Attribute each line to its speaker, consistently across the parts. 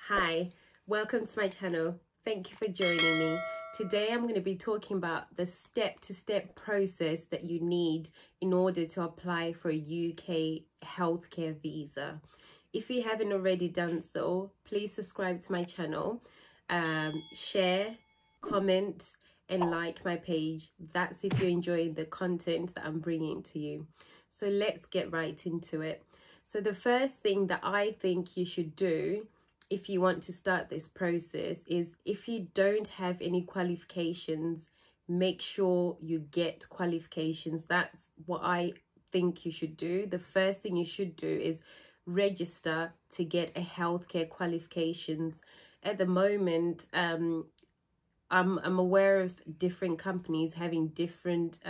Speaker 1: Hi, welcome to my channel. Thank you for joining me. Today I'm going to be talking about the step-to-step process that you need in order to apply for a UK healthcare visa. If you haven't already done so, please subscribe to my channel, share, comment and like my page. That's if you're enjoying the content that I'm bringing to you. So let's get right into it. So the first thing that I think you should do if you want to start this process is, if you don't have any qualifications, make sure you get qualifications. That's what I think you should do. The first thing you should do is register to get a healthcare qualifications. At the moment, I'm aware of different companies having different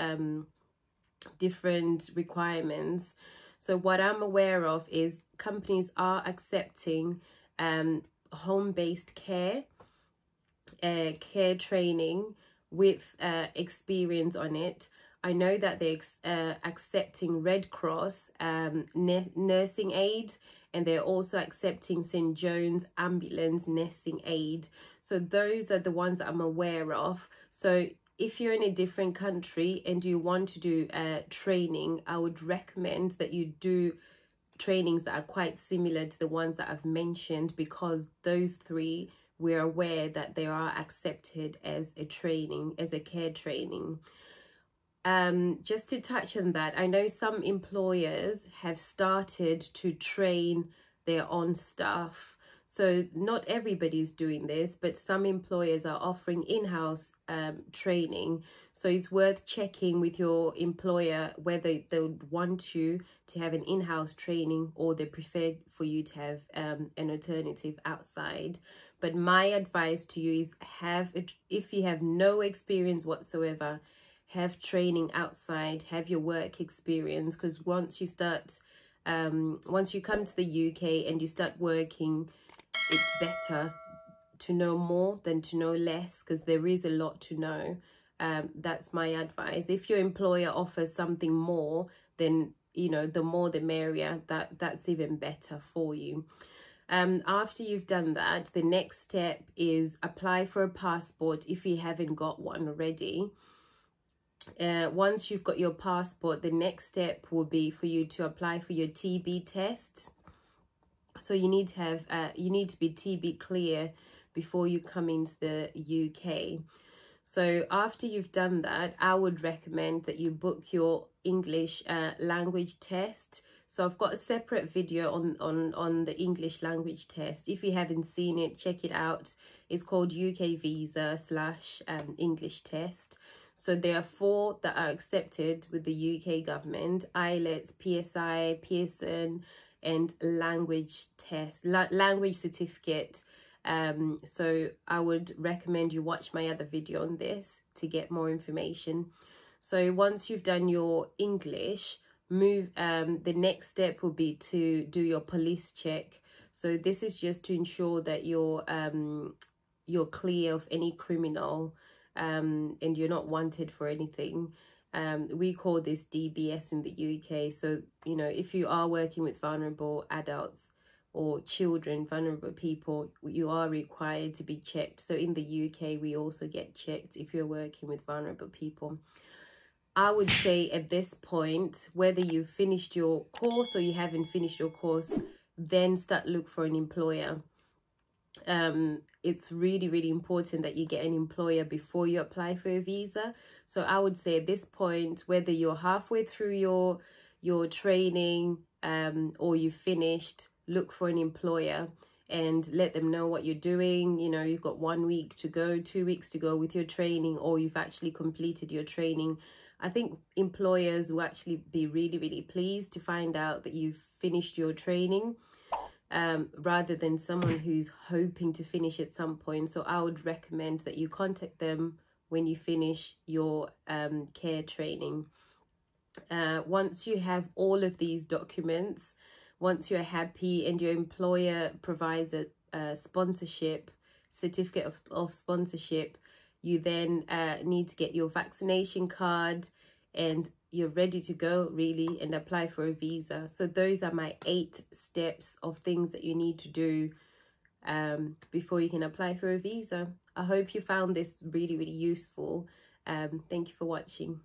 Speaker 1: requirements. So what I'm aware of is companies are accepting home-based care training with experience on it. I know that they're accepting Red Cross nursing aid, and they're also accepting St. John's ambulance nursing aid. So those are the ones that I'm aware of. So if you're in a different country and you want to do training, I would recommend that you do trainings that are quite similar to the ones that I've mentioned, because those three, we're aware that they are accepted as a training, as a care training. Just to touch on that, I know some employers have started to train their own staff. So not everybody's doing this, but some employers are offering in-house training. So it's worth checking with your employer whether they would want you to have an in-house training, or they prefer for you to have an alternative outside. But my advice to you is, if you have no experience whatsoever, have training outside, have your work experience, because once you come to the UK and you start working, it's better to know more than to know less, because there is a lot to know. That's my advice. If your employer offers something more, then the more the merrier. That's even better for you. After you've done that, the next step is apply for a passport if you haven't got one already. Once you've got your passport, the next step will be for you to apply for your TB test. So you need to be TB clear before you come into the UK. So after you've done that, I would recommend that you book your English language test. So I've got a separate video on the English language test. If you haven't seen it, check it out. It's called UK Visa / English test. So there are 4 that are accepted with the UK government: IELTS, PSI, Pearson, and language test, language certificate. So I would recommend you watch my other video on this to get more information. So once you've done your English, the next step will be to do your police check. So this is just to ensure that you're clear of any criminal and you're not wanted for anything. We call this DBS in the UK. So if you are working with vulnerable adults or children, vulnerable people, you are required to be checked. So in the UK, we also get checked if you're working with vulnerable people. I would say at this point, whether you've finished your course or you haven't finished your course, then start look for an employer. It's really, really important that you get an employer before you apply for a visa. So I would say at this point, whether you're halfway through your training or you finished, look for an employer and let them know what you're doing. You've got 1 week to go, 2 weeks to go with your training, or you've actually completed your training. I think employers will actually be really, really pleased to find out that you've finished your training, rather than someone who's hoping to finish at some point. So I would recommend that you contact them when you finish your care training. Once you have all of these documents, once you're happy and your employer provides a sponsorship, certificate of sponsorship, you then need to get your vaccination card, and you're ready to go really and apply for a visa. So those are my 8 steps of things that you need to do before you can apply for a visa. I hope you found this really, really useful. Thank you for watching.